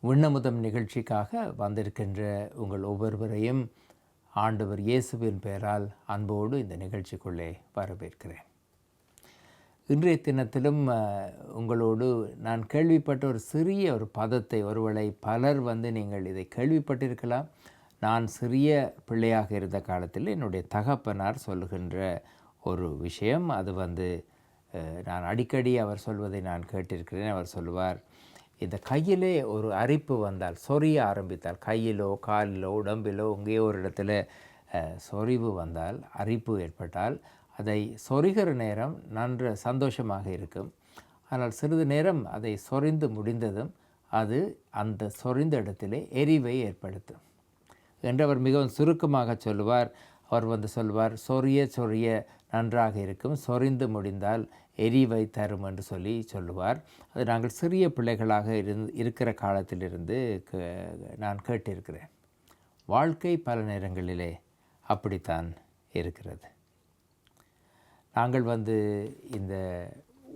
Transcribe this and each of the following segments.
விண்ணமுதம் நிகழ்ச்சிக்காக வந்திருக்கின்ற உங்கள் ஒவ்வொருவரையும் ஆண்டவர் இயேசுவின் பெயரால் அன்போடு இந்த நிகழ்ச்சிக்குள்ளே வரவேற்கிறேன். இன்றைய தினத்திலும் உங்களோடு நான் கேள்விப்பட்ட ஒரு சிறிய ஒரு பதத்தை, ஒருவேளை பலர் நீங்கள் இதை கேள்விப்பட்டிருக்கலாம். நான் சிறிய பிள்ளையாக இருந்த காலத்தில் என்னுடைய தகப்பனார் சொல்லுகின்ற ஒரு விஷயம். அது நான் அடிக்கடி அவர் சொல்வதை நான் கேட்டிருக்கிறேன். அவர் சொல்லுவார், இந்த கையிலே ஒரு அரிப்பு வந்தால், சொரிய ஆரம்பித்தால், கையிலோ காலிலோ உடம்பிலோ எங்கேயோ ஒரு இடத்துல சொறிவு வந்தால், அரிப்பு ஏற்பட்டால், அதை சொரிகிற நேரம் நன்று சந்தோஷமாக இருக்கும். ஆனால் சிறிது நேரம் அதை சொரிந்து முடிந்ததும் அது அந்த சொரிந்த இடத்திலே எரிவை ஏற்படுத்தும் என்று அவர் மிகவும் சுருக்கமாக சொல்லுவார். அவர் சொல்வார், சொரிய சொரிய நன்றாக இருக்கும், சொரிந்து முடிந்தால் எரிவை தரும் என்று சொல்லுவார். அது நாங்கள் சிறிய பிள்ளைகளாக இருக்கிற காலத்திலிருந்து நான் கேட்டிருக்கிறேன். வாழ்க்கை பல நேரங்களிலே அப்படித்தான் இருக்கிறது. நாங்கள் இந்த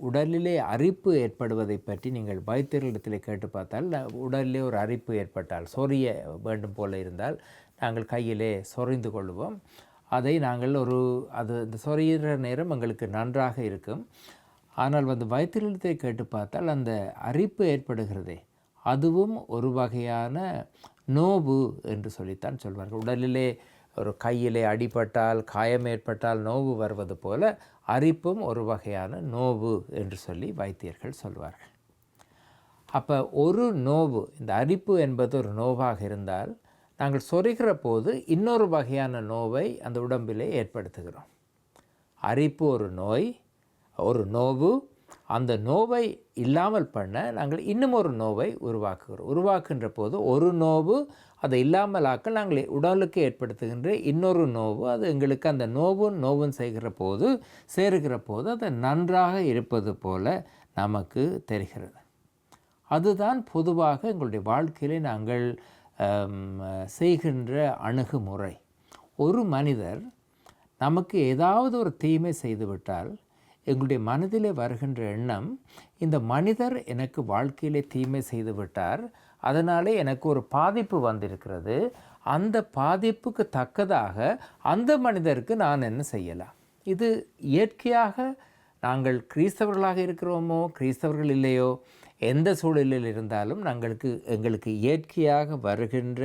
உடலிலே அரிப்பு ஏற்படுவதை பற்றி நீங்கள் வைத்தியர்களிடத்தில் கேட்டு பார்த்தால், உடலிலே ஒரு அரிப்பு ஏற்பட்டால், சொரிய வேண்டும் போல இருந்தால் நாங்கள் கையிலே சொரிந்து கொள்வோம். அதை நாங்கள் இந்த சொரிகிற நேரம் எங்களுக்கு நன்றாக இருக்கும். ஆனால் வைத்தியர்களிடத்தை கேட்டு பார்த்தால் அந்த அரிப்பு ஏற்படுகிறதே, அதுவும் ஒரு வகையான நோவு என்று சொல்லித்தான் சொல்வார்கள். உடலிலே ஒரு கையிலே அடிபட்டால், காயம் ஏற்பட்டால் நோவு வருவது போல அரிப்பும் ஒரு வகையான நோவு என்று சொல்லி வைத்தியர்கள் சொல்வார்கள். அப்போ ஒரு நோவு, இந்த அரிப்பு என்பது ஒரு நோவாக இருந்தால், நாங்கள் சொரிகிற போது இன்னொரு வகையான நோவை அந்த உடம்பிலே ஏற்படுத்துகிறோம். அரிப்பு ஒரு நோய், ஒரு நோவு. அந்த நோவை இல்லாமல் பண்ண நாங்கள் இன்னும் ஒரு நோவை உருவாக்குகின்ற போது ஒரு நோவு அதை இல்லாமலாக்க நாங்கள் உடலுக்கு ஏற்படுத்துகின்ற இன்னொரு நோவு, அது எங்களுக்கு அந்த நோவும் சேருகிற போது அது நன்றாக இருப்பது போல நமக்கு தெரிகிறது. அதுதான் பொதுவாக எங்களுடைய வாழ்க்கையிலே நாங்கள் செய்கின்ற அணுகுமுறை. ஒரு மனிதர் நமக்கு ஏதாவது ஒரு தீமை செய்துவிட்டால் எங்களுடைய மனதிலே வருகின்ற எண்ணம், இந்த மனிதர் எனக்கு வாழ்க்கையிலே தீமை செய்து விட்டார், அதனாலே எனக்கு ஒரு பாதிப்பு வந்திருக்கிறது, அந்த பாதிப்புக்கு தக்கதாக அந்த மனிதருக்கு நான் என்ன செய்யலாம். இது இயற்கையாக நாங்கள் கிறிஸ்தவர்களாக இருக்கிறோமோ கிறிஸ்தவர்கள் இல்லையோ, எந்த சூழலில் இருந்தாலும் எங்களுக்கு இயற்கையாக வருகின்ற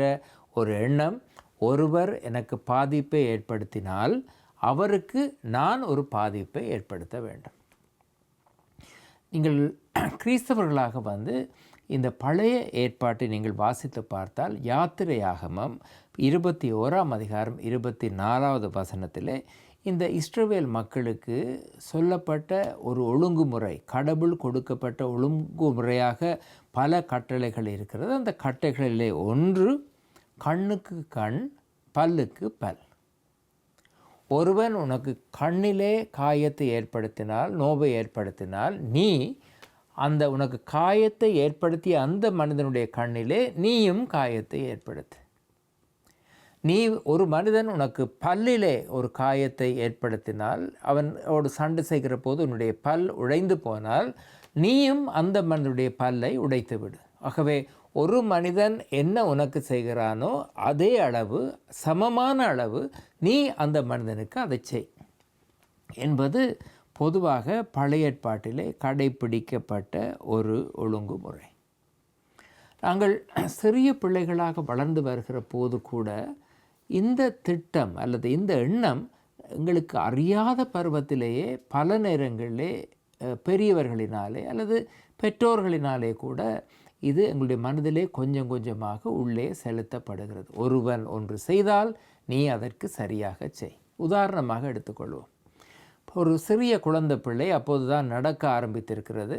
ஒரு எண்ணம், ஒருவர் எனக்கு பாதிப்பை ஏற்படுத்தினால் அவருக்கு நான் ஒரு பாதிப்பை ஏற்படுத்த வேண்டும். நீங்கள் கிறிஸ்தவர்களாக இந்த பழைய ஏற்பாட்டை நீங்கள் வாசித்து பார்த்தால், யாத்திரையாகமம் 21ஆம் அதிகாரம் 24வது வசனத்திலே இந்த இஸ்ரவேல் மக்களுக்கு சொல்லப்பட்ட ஒரு ஒழுங்குமுறை, கடவுள் கொடுக்கப்பட்ட ஒழுங்குமுறையாக பல கட்டளைகள் இருக்கிறது. அந்த கட்டளைகளிலே ஒன்று, கண்ணுக்கு கண், பல்லுக்கு பல். ஒருவன் உனக்கு கண்ணிலே காயத்தை ஏற்படுத்தினால், நோவை ஏற்படுத்தினால், நீ உனக்கு காயத்தை ஏற்படுத்திய அந்த மனிதனுடைய கண்ணிலே நீயும் காயத்தை ஏற்படுத்து. ஒரு மனிதன் உனக்கு பல்லிலே ஒரு காயத்தை ஏற்படுத்தினால், அவனோடு சண்டை செய்கிற போது உன்னுடைய பல் உடைந்து போனால், நீயும் அந்த மனிதனுடைய பல்லை உடைத்து விடு. ஆகவே ஒரு மனிதன் என்ன உனக்கு செய்கிறானோ அதே அளவு, சமமான அளவு நீ அந்த மனிதனுக்கு அதை செய் என்பது பொதுவாக பழைய ஏற்பாட்டிலே கடைப்பிடிக்கப்பட்ட ஒரு ஒழுங்குமுறை. நாங்கள் சிறிய பிள்ளைகளாக வளர்ந்து வருகிற போது கூட இந்த திட்டம் அல்லது இந்த எண்ணம் எங்களுக்கு அறியாத பருவத்திலேயே பல நேரங்களிலே பெரியவர்களினாலே அல்லது பெற்றோர்களினாலே கூட இது எங்களுடைய மனதிலே கொஞ்சம் கொஞ்சமாக உள்ளே செலுத்தப்படுகிறது. ஒருவன் ஒன்று செய்தால் நீ அதற்கு சரியாக செய். உதாரணமாக எடுத்துக்கொள்வோம். ஒரு சிறிய குழந்தை பிள்ளை அப்போது தான் நடக்க ஆரம்பித்திருக்கிறது.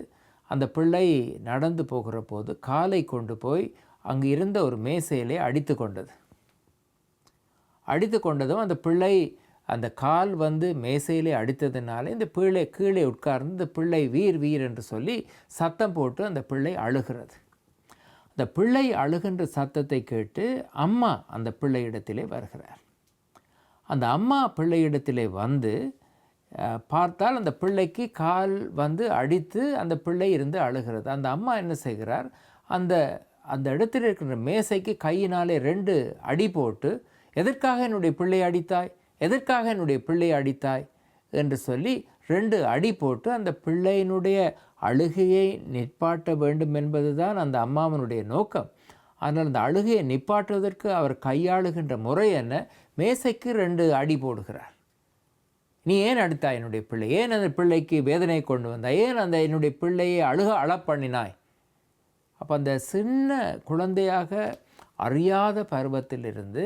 அந்த பிள்ளை நடந்து போகிற போது காலை கொண்டு போய் அங்கு இருந்த ஒரு மேசையிலே அடித்து கொண்டதும் அந்த பிள்ளை அந்த கால் மேசையிலே அடித்ததுனால இந்த பிள்ளை கீழே உட்கார்ந்து இந்த பிள்ளை வீர் வீர் என்று சொல்லி சத்தம் போட்டு அந்த பிள்ளை அழுகிறது. அந்த பிள்ளை அழுகின்ற சத்தத்தை கேட்டு அம்மா அந்த பிள்ளையிடத்திலே வருகிறார். அந்த அம்மா பிள்ளையிடத்திலே பார்த்தால் அந்த பிள்ளைக்கு கால் அடித்து அந்த பிள்ளை இருந்து அழுகிறது. அந்த அம்மா என்ன செய்கிறார், அந்த இடத்தில் இருக்கிற மேசைக்கு கையினாலே 2 அடி போட்டு, எதற்காக என்னுடைய பிள்ளை அடித்தாய், எதற்காக என்னுடைய பிள்ளை அடித்தாய் என்று சொல்லி 2 அடி போட்டு அந்த பிள்ளையினுடைய அழுகையை நிப்பாட்ட வேண்டும் என்பது தான் அந்த அம்மாவனுடைய நோக்கம். ஆனால் அந்த அழுகையை நிப்பாட்டுவதற்கு அவர் கையாளுகின்ற முறை என்ன? மேசைக்கு 2 அடி போடுகிறார். நீ ஏன் அடித்தாய் என்னுடைய பிள்ளை? ஏன் அந்த பிள்ளைக்கு வேதனை கொண்டு வந்தாய்? ஏன் அந்த என்னுடைய பிள்ளையை அழப்பண்ணினாய்? அப்போ அந்த சின்ன குழந்தையாக அறியாத பருவத்திலிருந்து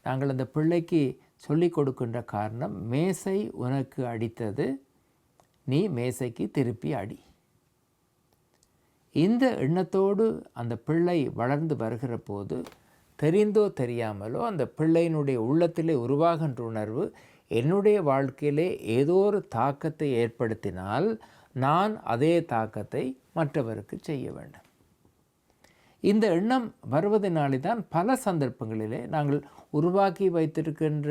நாங்கள் அந்த பிள்ளைக்கு சொல்லிக் கொடுக்கின்ற காரணம், மேசை உனக்கு அடித்தது, நீ மேசைக்கு திருப்பி அடி. இந்த எண்ணத்தோடு அந்த பிள்ளை வளர்ந்து வருகிற போது தெரிந்தோ தெரியாமலோ அந்த பிள்ளையினுடைய உள்ளத்திலே உருவாகின்ற உணர்வு, என்னுடைய வாழ்க்கையிலே ஏதோ ஒரு தாக்கத்தை ஏற்படுத்தினால் நான் அதே தாக்கத்தை மற்றவருக்கு செய்ய வேண்டும். இந்த எண்ணம் வருவதனாலே தான் பல சந்தர்ப்பங்களிலே நாங்கள் உருவாக்கி வைத்திருக்கின்ற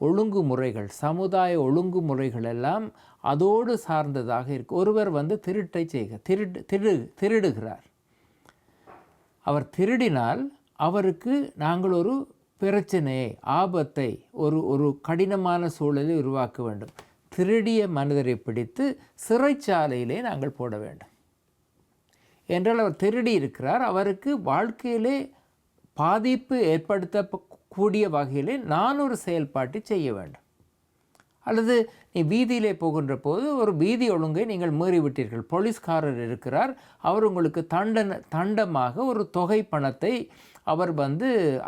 ஒழுங்குமுறைகள், சமுதாய ஒழுங்குமுறைகள் எல்லாம் அதோடு சார்ந்ததாக இருக்கு. ஒருவர் திருட்டை திருடுகிறார். அவர் திருடினால் அவருக்கு நாங்கள் ஒரு பிரச்சனையை, ஆபத்தை, ஒரு கடினமான சூழலை உருவாக்க வேண்டும். திருடிய மனிதரை பிடித்து சிறைச்சாலையிலே நாங்கள் போட வேண்டும். என்றால் அவர் திருடி இருக்கிறார், அவருக்கு வாழ்க்கையிலே பாதிப்பு ஏற்படுத்தக்கூடிய வகையிலே நான் ஒரு செயல்பாட்டை செய்ய வேண்டும். அல்லது நீ வீதியிலே போகின்ற போது ஒரு வீதி ஒழுங்கை நீங்கள் மீறிவிட்டீர்கள், போலீஸ்காரர் இருக்கிறார், அவர் உங்களுக்கு தண்டமாக ஒரு தொகை பணத்தை அவர்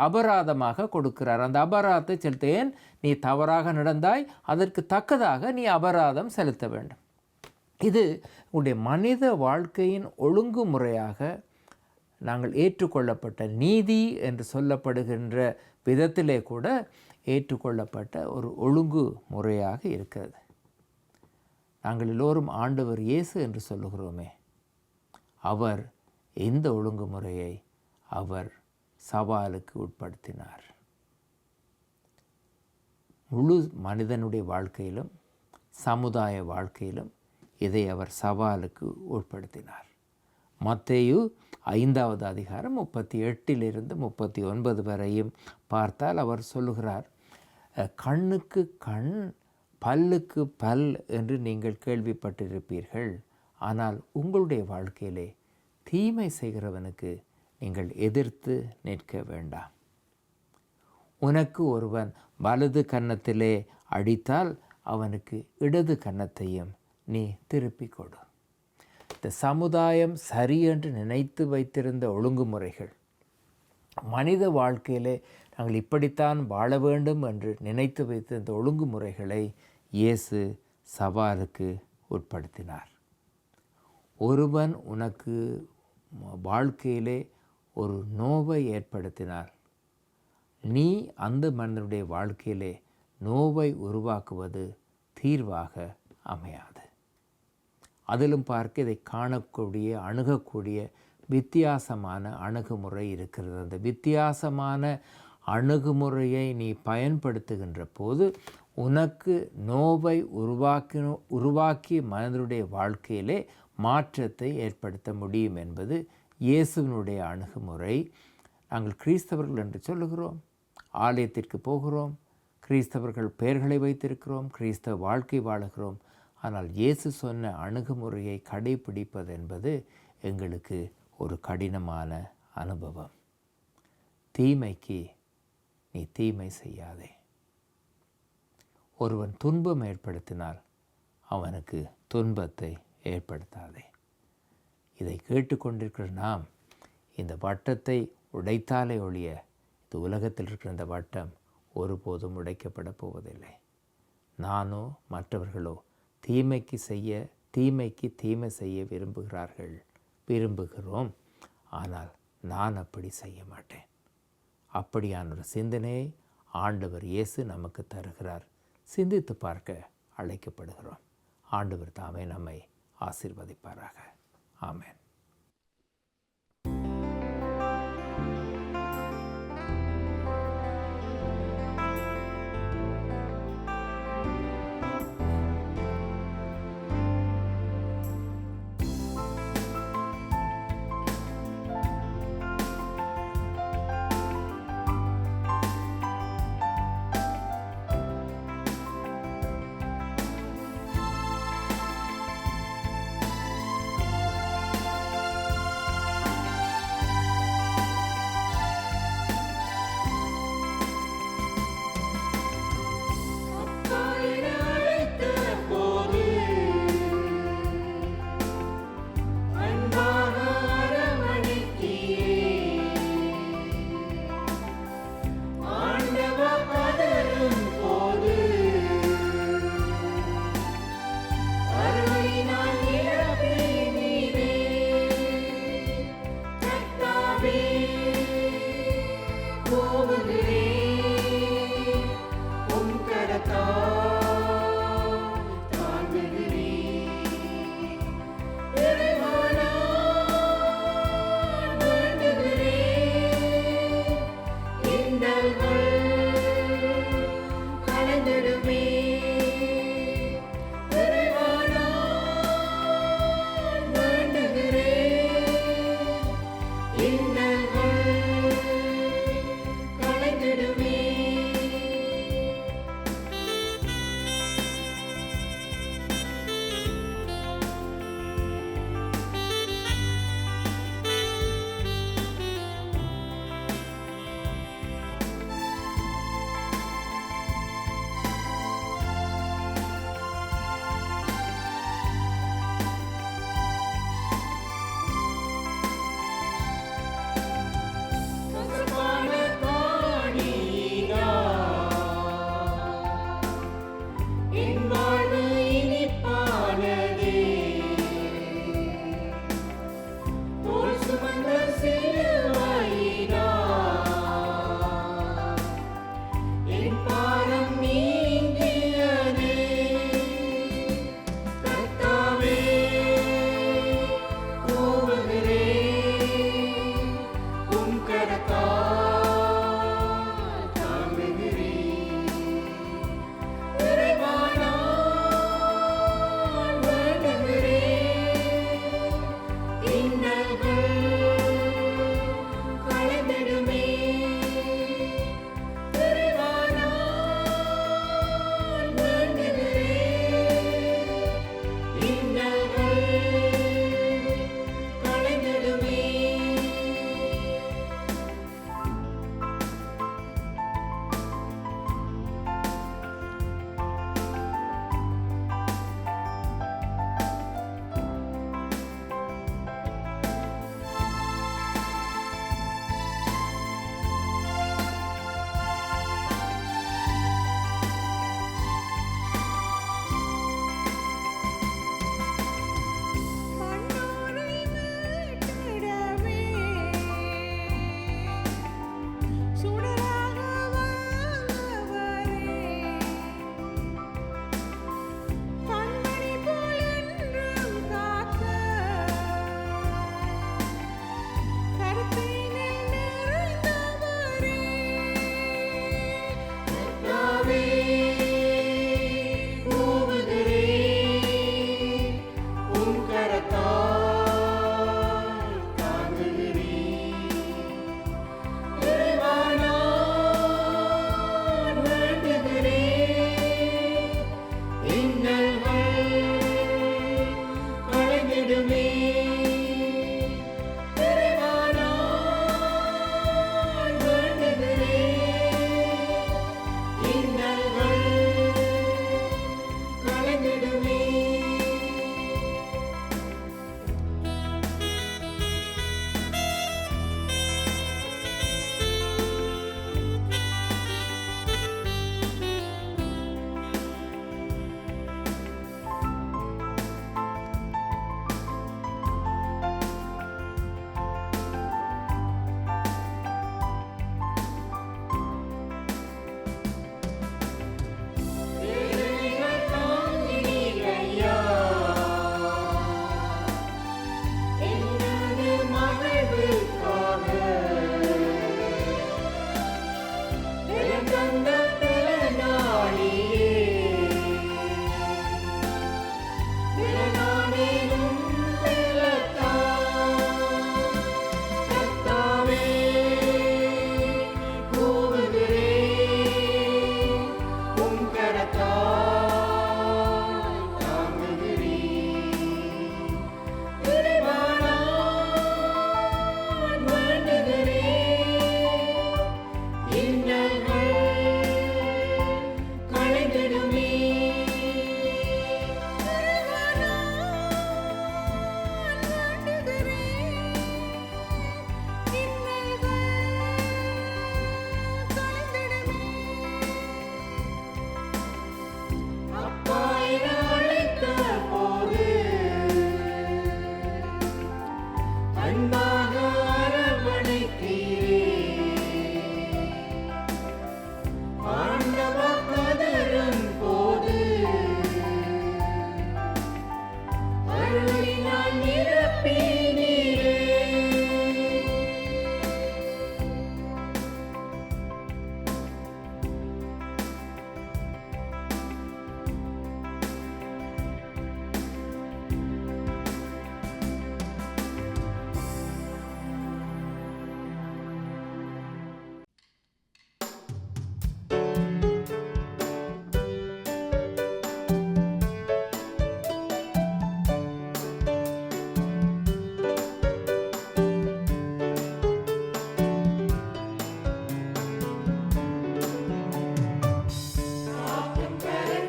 அபராதமாக கொடுக்கிறார். அந்த அபராதத்தை செலுத்த, ஏன் நீ தவறாக நடந்தாய், அதற்கு தக்கதாக நீ அபராதம் செலுத்த வேண்டும். இது உங்களுடைய மனித வாழ்க்கையின் ஒழுங்குமுறையாக நாங்கள் ஏற்றுக்கொள்ளப்பட்ட நீதி என்று சொல்லப்படுகின்ற விதத்திலே கூட ஏற்றுக்கொள்ளப்பட்ட ஒரு ஒழுங்கு முறையாக இருக்கிறது. நாங்கள் எல்லோரும் ஆண்டவர் இயேசு என்று சொல்லுகிறோமே, அவர் இந்த ஒழுங்குமுறையை அவர் சவாலுக்கு உட்படுத்தினார். முழு மனிதனுடைய வாழ்க்கையிலும் சமுதாய வாழ்க்கையிலும் இதை அவர் சவாலுக்கு உட்படுத்தினார். மத்தேயு 5வது அதிகாரம் 38 39 வரையும் பார்த்தால் அவர் சொல்லுகிறார், கண்ணுக்கு கண், பல்லுக்கு பல் என்று நீங்கள் கேள்விப்பட்டிருப்பீர்கள். ஆனால் உங்களுடைய வாழ்க்கையிலே தீமை செய்கிறவனுக்கு நீங்கள் எதிர்த்து நிற்க வேண்டாம். உனக்கு ஒருவன் வலது கன்னத்திலே அடித்தால் அவனுக்கு இடது கன்னத்தையும் நீ திருப்பிக் கொடு. இந்த சமுதாயம் சரி என்று நினைத்து வைத்திருந்த ஒழுங்குமுறைகள், மனித வாழ்க்கையிலே நாங்கள் இப்படித்தான் வாழ வேண்டும் என்று நினைத்து வைத்திருந்த ஒழுங்குமுறைகளை இயேசு சவாலுக்கு உட்படுத்தினார். ஒருவன் உனக்கு வாழ்க்கையிலே ஒரு நோவை ஏற்படுத்தினால் நீ அந்த மனிதனுடைய வாழ்க்கையிலே நோவை உருவாக்குவது தீர்வாக அமையாது. அதிலும் பார்க்க இதை காணக்கூடிய, அணுகக்கூடிய வித்தியாசமான அணுகுமுறை இருக்கிறது. அந்த வித்தியாசமான அணுகுமுறையை நீ பயன்படுத்துகின்ற போது உனக்கு நோவை உருவாக்கி மனிதனுடைய வாழ்க்கையிலே மாற்றத்தை ஏற்படுத்த முடியும் என்பது இயேசுவினுடைய அணுகுமுறை. நாங்கள் கிறிஸ்தவர்கள் என்று சொல்லுகிறோம், ஆலயத்திற்கு போகிறோம், கிறிஸ்தவர்கள் பெயர்களை வைத்திருக்கிறோம், கிறிஸ்தவ வாழ்க்கை வாழுகிறோம். ஆனால் இயேசு சொன்ன அணுகுமுறையை கடைபிடிப்பது என்பது எங்களுக்கு ஒரு கடினமான அனுபவம். தீமைக்கு நீ தீமை செய்யாதே. ஒருவன் துன்பம் ஏற்படுத்தினால் அவனுக்கு துன்பத்தை ஏற்படுத்தாதே. இதை கேட்டுக்கொண்டிருக்கிற நாம் இந்த வட்டத்தை உடைத்தாலே ஒழிய இந்த உலகத்தில் இருக்கிற இந்த வட்டம் ஒருபோதும் உடைக்கப்பட போவதில்லை. நானோ மற்றவர்களோ தீமைக்கு தீமை செய்ய விரும்புகிறோம். ஆனால் நான் அப்படி செய்ய மாட்டேன். அப்படியான ஒரு சிந்தனையை ஆண்டவர் இயேசு நமக்கு தருகிறார். சிந்தித்து பார்க்க அழைக்கப்படுகிறோம். ஆண்டவர் தாமே நம்மை ஆசீர்வதிப்பாராக. ஆமென்.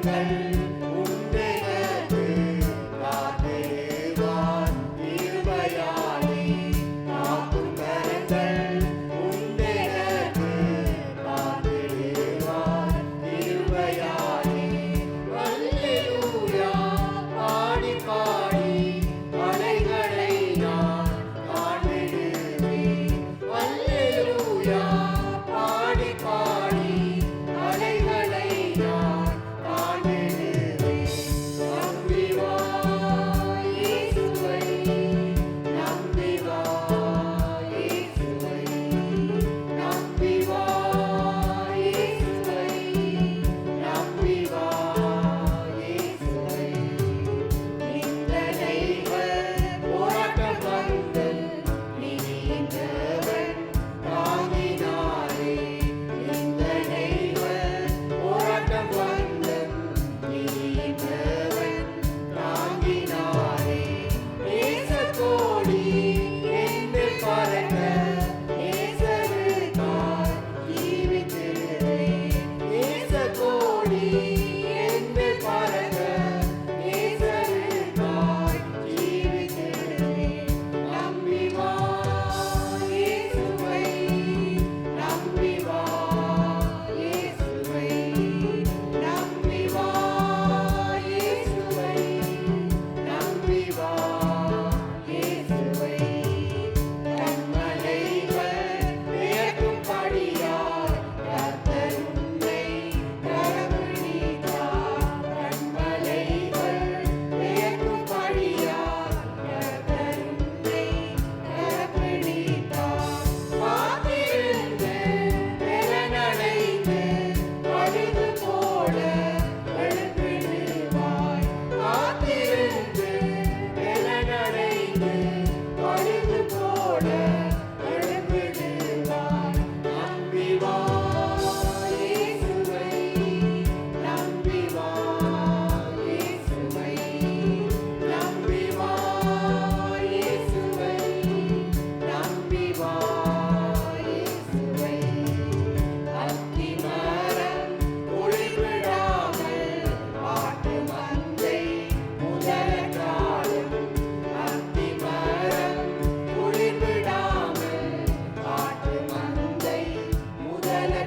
Let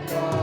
go.